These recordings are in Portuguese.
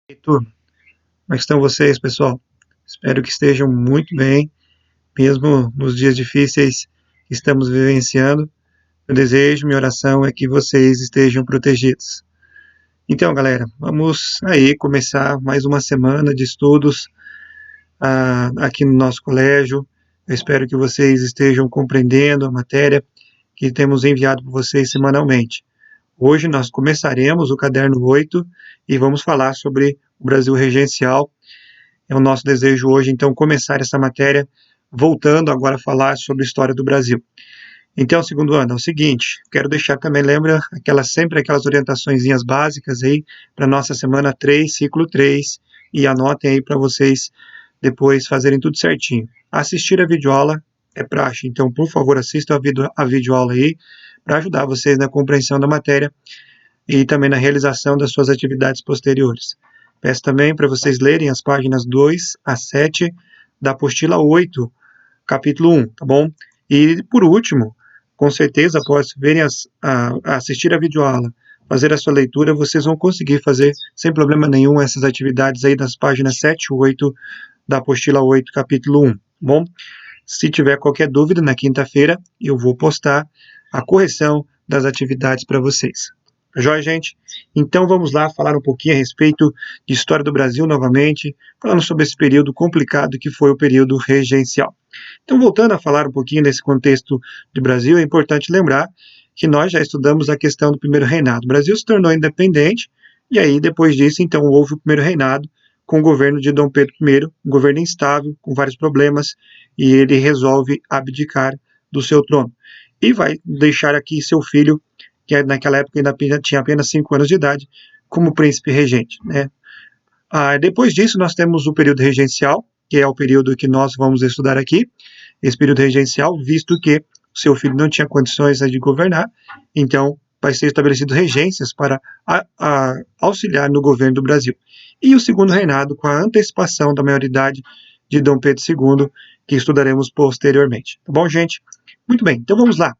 E turma, como é que estão vocês, pessoal? Espero que estejam muito bem, mesmo nos dias difíceis que estamos vivenciando. Meu desejo, minha oração é que vocês estejam protegidos. Então, galera, vamos aí começar mais uma semana de estudos aqui no nosso colégio. Eu espero que vocês estejam compreendendo a matéria que temos enviado para vocês semanalmente. Hoje nós começaremos o caderno 8 e vamos falar sobre o Brasil regencial. É o nosso desejo hoje, então, começar essa matéria voltando agora a falar sobre a história do Brasil. Então, segundo ano, é o seguinte, quero deixar também, lembra, sempre aquelas orientaçõezinhas básicas aí para nossa semana 3, ciclo 3, e anotem aí para vocês depois fazerem tudo certinho. Assistir a videoaula é praxe, então, por favor, assistam a videoaula aí para ajudar vocês na compreensão da matéria e também na realização das suas atividades posteriores. Peço também para vocês lerem as páginas 2 a 7 da apostila 8, capítulo 1, tá bom? E, por último, com certeza, após assistir a videoaula, fazer a sua leitura, vocês vão conseguir fazer, sem problema nenhum, essas atividades aí das páginas 7 e 8 da apostila 8, capítulo 1, tá bom? Se tiver qualquer dúvida, na quinta-feira eu vou postar a correção das atividades para vocês. Joia, gente? Então vamos lá falar um pouquinho a respeito de história do Brasil novamente, falando sobre esse período complicado que foi o período regencial. Então, voltando a falar um pouquinho nesse contexto do Brasil, é importante lembrar que nós já estudamos a questão do primeiro reinado. O Brasil se tornou independente, e aí, depois disso, então, houve o primeiro reinado com o governo de Dom Pedro I, um governo instável, com vários problemas, e ele resolve abdicar do seu trono. E vai deixar aqui seu filho, que naquela época ainda tinha apenas 5 anos de idade, como príncipe regente, né? Depois disso, nós temos o período regencial, que é o período que nós vamos estudar aqui, esse período regencial, visto que seu filho não tinha condições de governar, então vai ser estabelecido regências para auxiliar no governo do Brasil. E o segundo reinado, com a antecipação da maioridade de Dom Pedro II, que estudaremos posteriormente. Tá bom, gente? Muito bem, então vamos lá.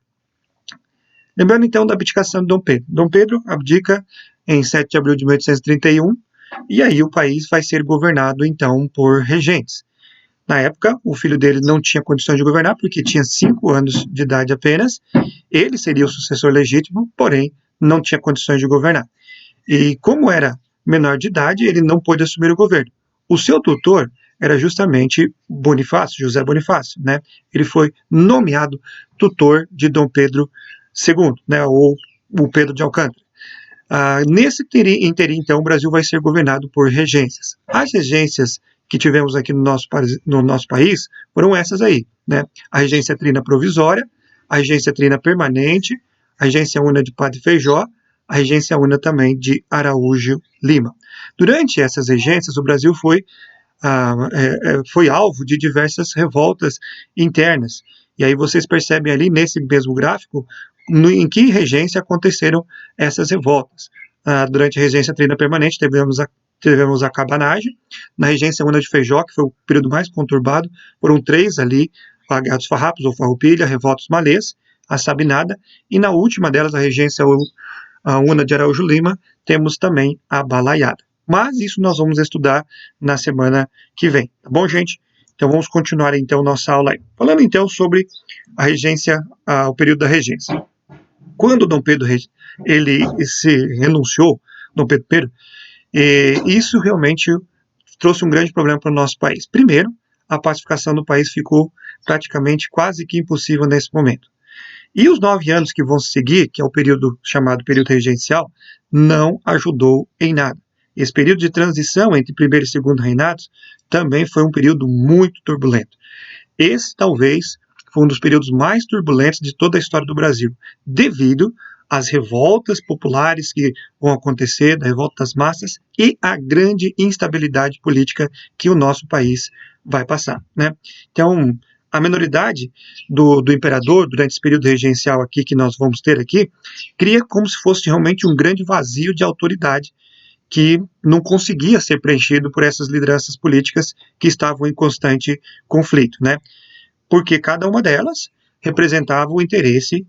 Lembrando então da abdicação de Dom Pedro. Dom Pedro abdica em 7 de abril de 1831, e aí o país vai ser governado então por regentes. Na época, o filho dele não tinha condições de governar, porque tinha 5 anos de idade apenas. Ele seria o sucessor legítimo, porém não tinha condições de governar. E como era menor de idade, ele não pôde assumir o governo. O seu tutor era justamente Bonifácio, José Bonifácio, né? Ele foi nomeado tutor de Dom Pedro II, né? Ou o Pedro de Alcântara. Nesse interim, então, o Brasil vai ser governado por regências. As regências que tivemos aqui no nosso país foram essas aí, né? A regência trina provisória, a regência trina permanente, a regência una de Padre Feijó, a regência una também de Araújo Lima. Durante essas regências, o Brasil foi alvo de diversas revoltas internas. E aí vocês percebem ali nesse mesmo gráfico em que regência aconteceram essas revoltas. Durante a regência trina permanente tivemos a cabanagem. Na regência una de Feijó, que foi o período mais conturbado, foram 3 ali, a Guerra dos Farrapos ou Farroupilha, Revoltos Malês, a Sabinada, e na última delas, a regência una de Araújo Lima, temos também a Balaiada. Mas isso nós vamos estudar na semana que vem, tá bom, gente? Então vamos continuar então nossa aula aí. Falando então sobre a regência, o período da regência. Quando Dom Pedro ele se renunciou, Dom Pedro I, isso realmente trouxe um grande problema para o nosso país. Primeiro, a pacificação do país ficou praticamente quase que impossível nesse momento. E os 9 anos que vão seguir, que é o período chamado período regencial, não ajudou em nada. Esse período de transição entre primeiro e segundo reinados também foi um período muito turbulento. Esse, talvez, foi um dos períodos mais turbulentos de toda a história do Brasil, devido às revoltas populares que vão acontecer, da revolta das massas, e à grande instabilidade política que o nosso país vai passar, né? Então, a minoridade do imperador, durante esse período regencial aqui que nós vamos ter aqui, cria como se fosse realmente um grande vazio de autoridade que não conseguia ser preenchido por essas lideranças políticas que estavam em constante conflito, né? Porque cada uma delas representava o interesse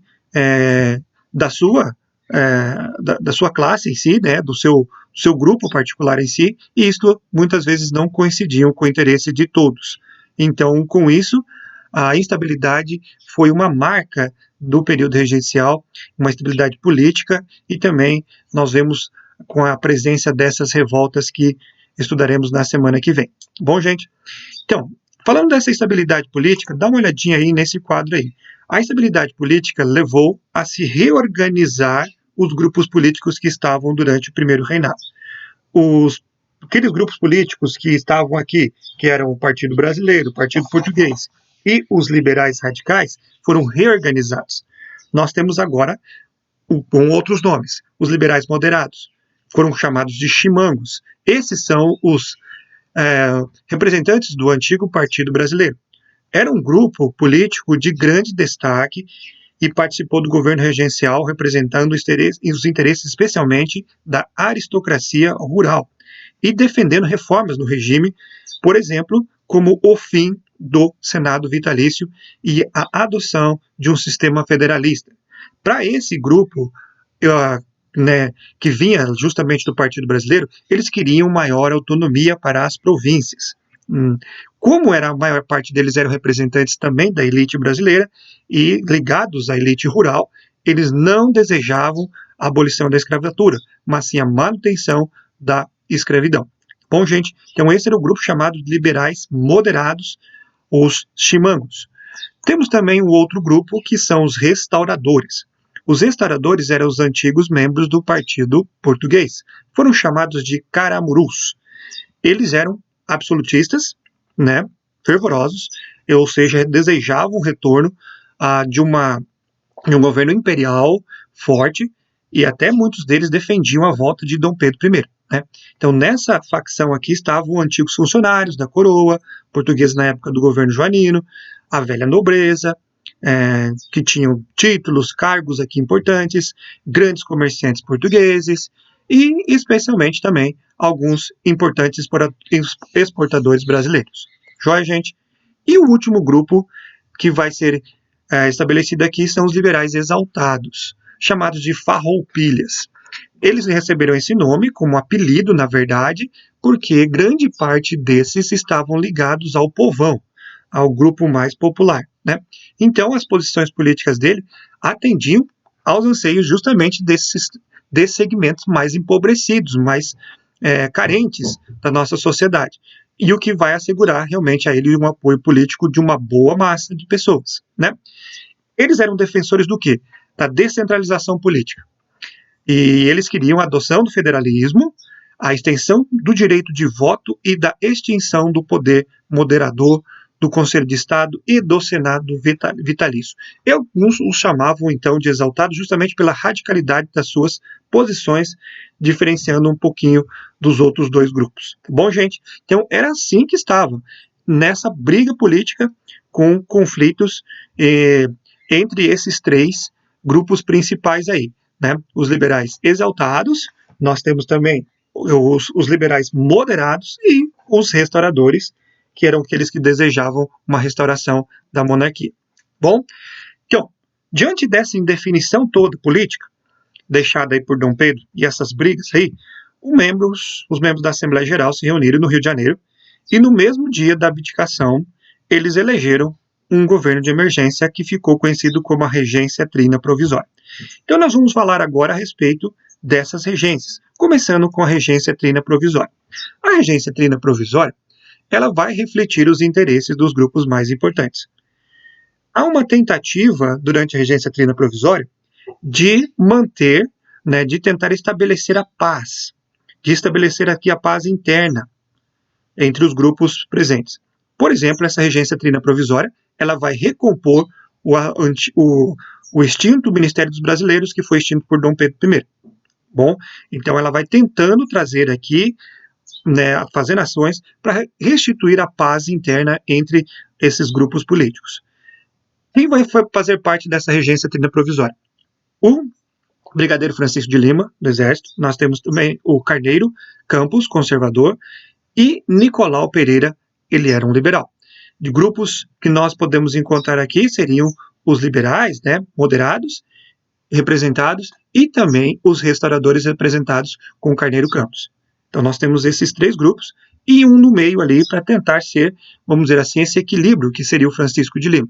da sua da sua classe em si, né, do seu grupo particular em si, e isto muitas vezes não coincidiam com o interesse de todos. Então, com isso, a instabilidade foi uma marca do período regencial, uma instabilidade política, e também nós vemos com a presença dessas revoltas que estudaremos na semana que vem. Bom, gente? Então, falando dessa instabilidade política, dá uma olhadinha aí nesse quadro aí. A instabilidade política levou a se reorganizar os grupos políticos que estavam durante o primeiro reinado. Aqueles grupos políticos que estavam aqui, que eram o Partido Brasileiro, o Partido Português e os liberais radicais, foram reorganizados. Nós temos agora, com outros nomes, os liberais moderados, foram chamados de chimangos. Esses são os representantes do antigo Partido Brasileiro. Era um grupo político de grande destaque e participou do governo regencial, representando os interesses especialmente da aristocracia rural e defendendo reformas no regime, por exemplo, como o fim do Senado vitalício e a adoção de um sistema federalista. Para esse grupo, que vinha justamente do Partido Brasileiro, eles queriam maior autonomia para as províncias. Como a maior parte deles eram representantes também da elite brasileira e ligados à elite rural, eles não desejavam a abolição da escravatura, mas sim a manutenção da escravidão. Bom, gente, então esse era o grupo chamado de liberais moderados, os chimangos. Temos também um outro grupo que são os restauradores. Os restauradores eram os antigos membros do Partido Português. Foram chamados de caramurus. Eles eram absolutistas, né, fervorosos, ou seja, desejavam o retorno de um governo imperial forte, e até muitos deles defendiam a volta de Dom Pedro I. Né? Então, nessa facção aqui estavam antigos funcionários da coroa, portugueses na época do governo joanino, a velha nobreza, que tinham títulos, cargos aqui importantes, grandes comerciantes portugueses e, especialmente, também alguns importantes exportadores brasileiros. Joia, gente? E o último grupo que vai ser estabelecido aqui são os liberais exaltados, chamados de farroupilhas. Eles receberam esse nome como apelido, na verdade, porque grande parte desses estavam ligados ao povão, ao grupo mais popular. Né? Então, as posições políticas dele atendiam aos anseios justamente desses segmentos mais empobrecidos, mais carentes da nossa sociedade. E o que vai assegurar realmente a ele um apoio político de uma boa massa de pessoas. Né? Eles eram defensores do quê? Da descentralização política. E eles queriam a adoção do federalismo, a extensão do direito de voto e da extinção do poder moderador do Conselho de Estado e do Senado vitalício. E alguns os chamavam, então, de exaltados justamente pela radicalidade das suas posições, diferenciando um pouquinho dos outros dois grupos. Bom, gente? Então, era assim que estava, nessa briga política com conflitos entre esses três grupos principais aí. Né? Os liberais exaltados, nós temos também os liberais moderados e os restauradores, que eram aqueles que desejavam uma restauração da monarquia. Bom, então, diante dessa indefinição toda política, deixada aí por Dom Pedro e essas brigas aí, os membros da Assembleia Geral se reuniram no Rio de Janeiro e no mesmo dia da abdicação, eles elegeram um governo de emergência que ficou conhecido como a Regência Trina Provisória. Então nós vamos falar agora a respeito dessas regências, começando com a Regência Trina Provisória. A Regência Trina Provisória, ela vai refletir os interesses dos grupos mais importantes. Há uma tentativa, durante a Regência Trina Provisória, de manter, né, de tentar estabelecer a paz, de estabelecer aqui a paz interna entre os grupos presentes. Por exemplo, essa Regência Trina Provisória, ela vai recompor o extinto Ministério dos Brasileiros, que foi extinto por Dom Pedro I. Bom, então ela vai tentando trazer aqui, né, fazendo ações para restituir a paz interna entre esses grupos políticos. Quem vai fazer parte dessa Regência Trina Provisória? O Brigadeiro Francisco de Lima, do Exército. Nós temos também o Carneiro Campos, conservador, e Nicolau Pereira, ele era um liberal. De grupos que nós podemos encontrar aqui seriam os liberais, né, moderados, representados e também os restauradores representados com o Carneiro Campos. Então nós temos esses 3 grupos e um no meio ali para tentar ser, vamos dizer assim, esse equilíbrio que seria o Francisco de Lima.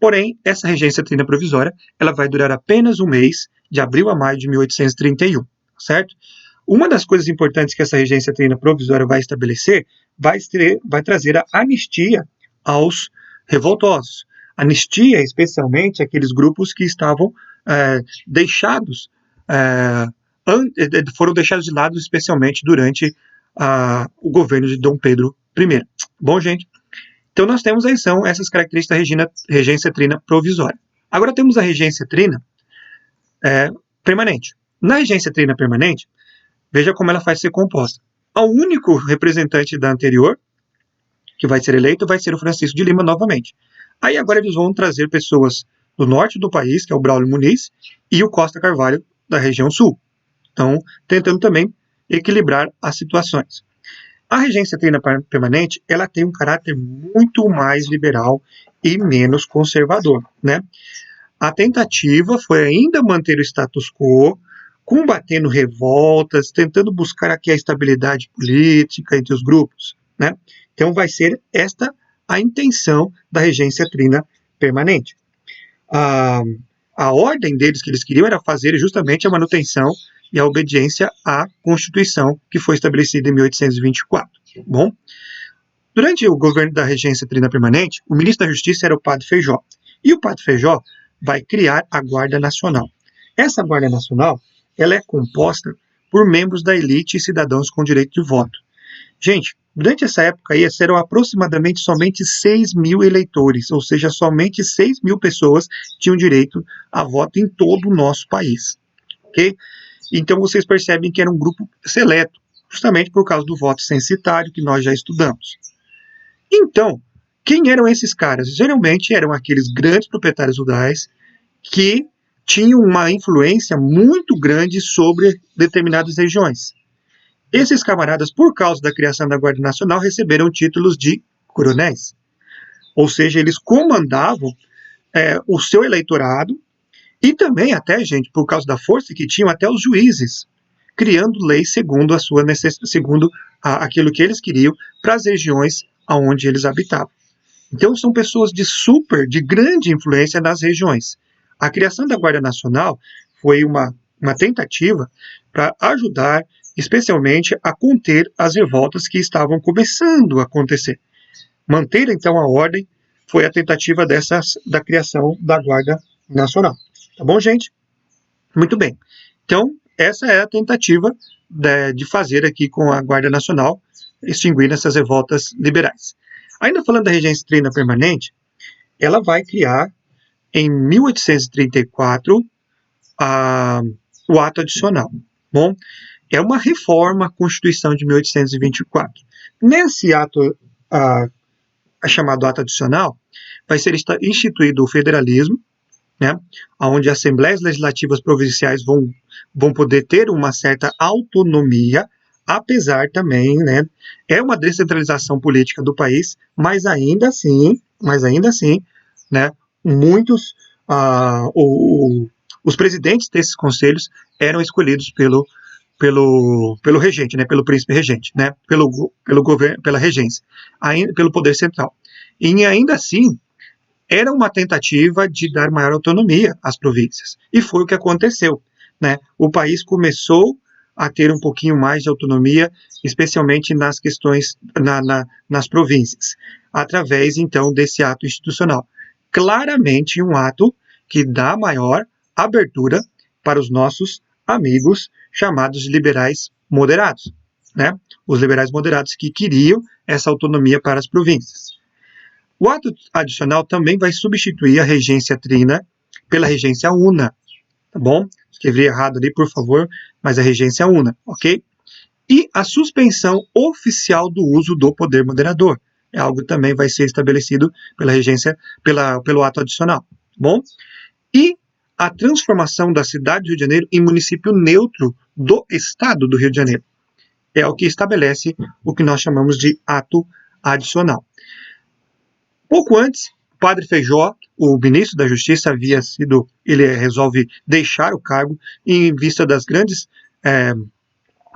Porém, essa regência trina provisória, ela vai durar apenas um mês, de abril a maio de 1831, certo? Uma das coisas importantes que essa regência trina provisória vai estabelecer vai trazer a anistia aos revoltosos. Anistia, especialmente, aqueles grupos que estavam deixados, foram deixados de lado, especialmente durante o governo de Dom Pedro I. Bom, gente, então nós temos aí são essas características da regência trina provisória. Agora temos a regência trina permanente. Na regência trina permanente, veja como ela vai ser composta. O único representante da anterior que vai ser eleito vai ser o Francisco de Lima novamente. Aí agora eles vão trazer pessoas do norte do país, que é o Braulio Muniz, e o Costa Carvalho, da região sul. Então, tentando também equilibrar as situações. A regência trina permanente, ela tem um caráter muito mais liberal e menos conservador, né? A tentativa foi ainda manter o status quo, combatendo revoltas, tentando buscar aqui a estabilidade política entre os grupos, né? Então vai ser esta a intenção da regência trina permanente. A ordem deles que eles queriam era fazer justamente a manutenção e a obediência à Constituição que foi estabelecida em 1824. Bom, durante o governo da regência trina permanente, o ministro da Justiça era o Padre Feijó. E o Padre Feijó vai criar a Guarda Nacional. Essa Guarda Nacional, ela é composta por membros da elite e cidadãos com direito de voto. Gente, durante essa época aí, eram aproximadamente somente 6 mil eleitores, ou seja, somente 6 mil pessoas tinham direito a voto em todo o nosso país. Ok? Então vocês percebem que era um grupo seleto, justamente por causa do voto censitário que nós já estudamos. Então, quem eram esses caras? Geralmente eram aqueles grandes proprietários rurais que tinham uma influência muito grande sobre determinadas regiões. Esses camaradas, por causa da criação da Guarda Nacional, receberam títulos de coronéis. Ou seja, eles comandavam o seu eleitorado e também até, gente, por causa da força que tinham, até os juízes, criando leis segundo a sua segundo aquilo que eles queriam para as regiões aonde eles habitavam. Então são pessoas de grande influência nas regiões. A criação da Guarda Nacional foi uma tentativa para ajudar, especialmente, a conter as revoltas que estavam começando a acontecer. Manter, então, a ordem foi a tentativa da criação da Guarda Nacional. Tá bom, gente? Muito bem. Então, essa é a tentativa de fazer aqui com a Guarda Nacional, extinguir essas revoltas liberais. Ainda falando da regência trina permanente, ela vai criar, em 1834, o ato adicional. Bom, é uma reforma à Constituição de 1824. Nesse ato, chamado ato adicional, vai ser instituído o federalismo, né, onde as assembleias legislativas provinciais vão poder ter uma certa autonomia, apesar também, né, é uma descentralização política do país, mas ainda assim, né, muitos, os presidentes desses conselhos eram escolhidos pelo regente, né, pelo príncipe regente, né, pelo governo, pela regência, pelo poder central. E ainda assim, era uma tentativa de dar maior autonomia às províncias. E foi o que aconteceu, né? O país começou a ter um pouquinho mais de autonomia, especialmente nas questões, nas províncias, através, então, desse ato institucional. Claramente um ato que dá maior abertura para os nossos amigos chamados de liberais moderados, né? Os liberais moderados que queriam essa autonomia para as províncias. O ato adicional também vai substituir a regência trina pela regência una, tá bom? Escrevi errado ali, por favor, mas a regência una, ok? E a suspensão oficial do uso do poder moderador. É algo que também vai ser estabelecido pela regência, pelo ato adicional, tá bom? E a transformação da cidade do Rio de Janeiro em município neutro do estado do Rio de Janeiro. É o que estabelece o que nós chamamos de ato adicional. Pouco antes, Padre Feijó, o ministro da Justiça, ele resolve deixar o cargo em vista das grandes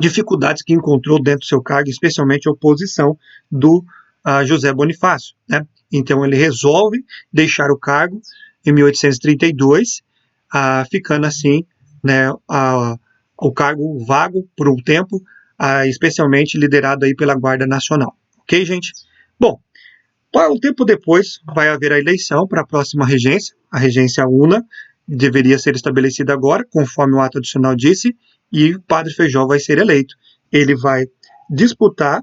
dificuldades que encontrou dentro do seu cargo, especialmente a oposição do José Bonifácio, né? Então ele resolve deixar o cargo em 1832, ficando assim, né, o cargo vago por um tempo, especialmente liderado aí pela Guarda Nacional. Ok, gente? Bom, um tempo depois vai haver a eleição para a próxima regência, a regência una, deveria ser estabelecida agora, conforme o ato adicional disse, e o Padre Feijó vai ser eleito. Ele vai disputar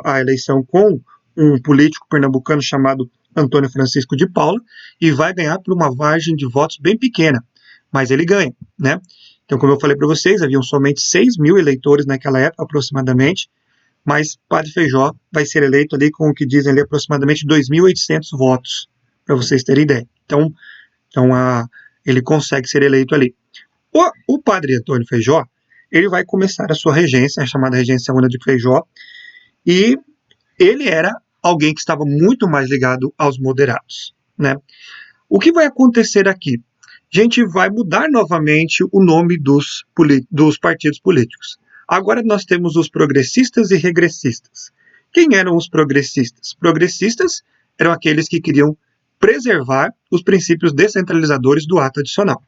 a eleição com um político pernambucano chamado Antônio Francisco de Paula e vai ganhar por uma margem de votos bem pequena, mas ele ganha, né? Então, como eu falei para vocês, haviam somente 6 mil eleitores naquela época, aproximadamente, mas Padre Feijó vai ser eleito ali com o que dizem ali aproximadamente 2.800 votos, para vocês terem ideia. Então ele consegue ser eleito ali. O Padre Antônio Feijó, ele vai começar a sua regência, a chamada Regência Una de Feijó, e ele era alguém que estava muito mais ligado aos moderados, né? O que vai acontecer aqui? A gente vai mudar novamente o nome dos partidos políticos. Agora nós temos os progressistas e regressistas. Quem eram os progressistas? Progressistas eram aqueles que queriam preservar os princípios descentralizadores do ato adicional.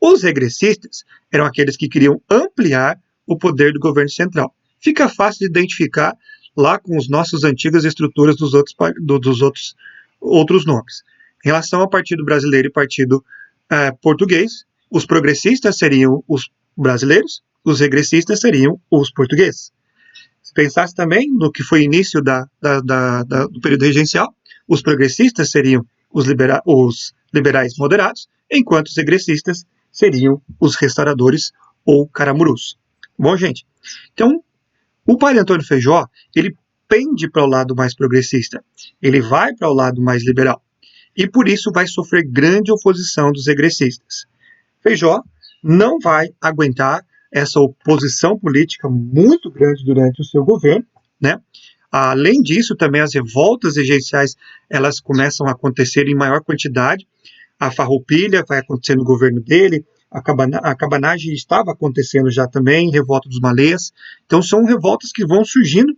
Os regressistas eram aqueles que queriam ampliar o poder do governo central. Fica fácil de identificar lá com as nossas antigas estruturas dos outros nomes. Em relação ao Partido Brasileiro e Partido Português, os progressistas seriam os brasileiros, os regressistas seriam os portugueses. Se pensasse também no que foi início do período regencial, os progressistas seriam os liberais moderados, enquanto os regressistas seriam os restauradores ou caramurus. Bom, gente, então o Padre Antônio Feijó, ele pende para o lado mais progressista, ele vai para o lado mais liberal, e por isso vai sofrer grande oposição dos regressistas. Feijó não vai aguentar essa oposição política muito grande durante o seu governo, né? Além disso, também as revoltas regenciais, elas começam a acontecer em maior quantidade. A farroupilha vai acontecer no governo dele, a cabanagem estava acontecendo já também, revolta dos malês. Então são revoltas que vão surgindo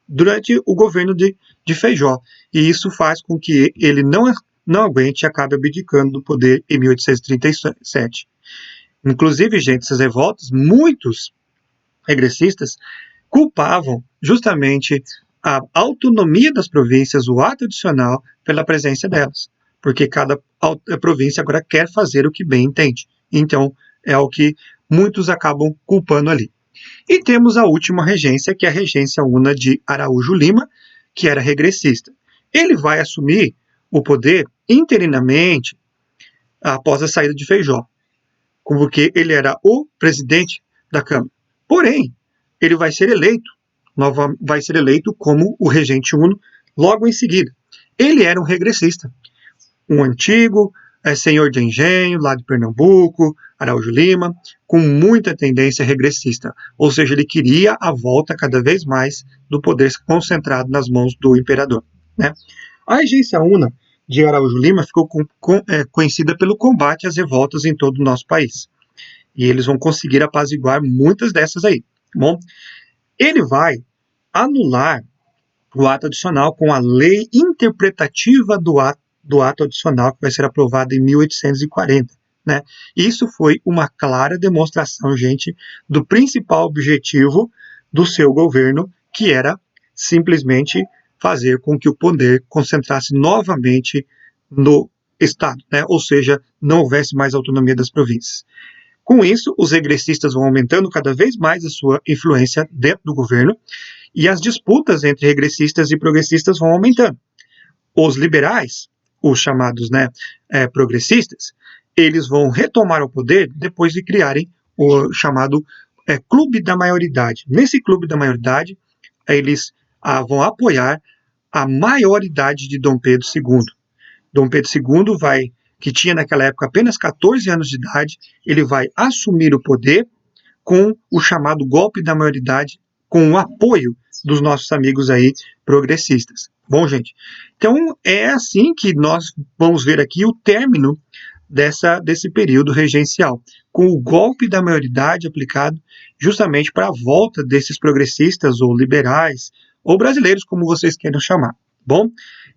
durante o governo de Feijó. E isso faz com que ele não aguente e acabe abdicando do poder em 1837. Inclusive, gente, essas revoltas, muitos regressistas culpavam justamente a autonomia das províncias, o ato adicional, pela presença delas. Porque cada província agora quer fazer o que bem entende. Então, é o que muitos acabam culpando ali. E temos a última regência, que é a regência una de Araújo Lima, que era regressista. Ele vai assumir o poder interinamente após a saída de Feijó, porque ele era o presidente da Câmara. Porém, ele vai ser eleito como o regente uno logo em seguida. Ele era um regressista, um antigo senhor de engenho, lá de Pernambuco, Araújo Lima, com muita tendência regressista, ou seja, ele queria a volta cada vez mais do poder concentrado nas mãos do imperador, né? A regência una de Araújo Lima ficou conhecida pelo combate às revoltas em todo o nosso país. E eles vão conseguir apaziguar muitas dessas aí. Bom, ele vai anular o ato adicional com a lei interpretativa do ato adicional, que vai ser aprovado em 1840. Né? Isso foi uma clara demonstração, gente, do principal objetivo do seu governo, que era simplesmente fazer com que o poder concentrasse novamente no Estado, né? Ou seja, não houvesse mais autonomia das províncias. Com isso, os regressistas vão aumentando cada vez mais a sua influência dentro do governo e as disputas entre regressistas e progressistas vão aumentando. Os liberais, os chamados progressistas, eles vão retomar o poder depois de criarem o chamado Clube da Maioridade. Nesse Clube da Maioridade, eles vão apoiar a maioridade de Dom Pedro II. Dom Pedro II que tinha naquela época apenas 14 anos de idade, ele vai assumir o poder com o chamado golpe da maioridade, com o apoio dos nossos amigos aí progressistas. Bom, gente, então é assim que nós vamos ver aqui o término desse período regencial, com o golpe da maioridade aplicado justamente para a volta desses progressistas ou liberais, ou brasileiros, como vocês queiram chamar. Bom,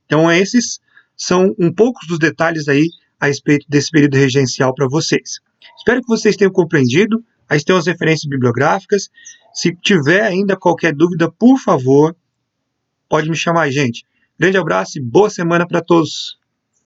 então esses são um pouco dos detalhes aí a respeito desse período regencial para vocês. Espero que vocês tenham compreendido, aí tem as referências bibliográficas. Se tiver ainda qualquer dúvida, por favor, pode me chamar, gente. Grande abraço e boa semana para todos.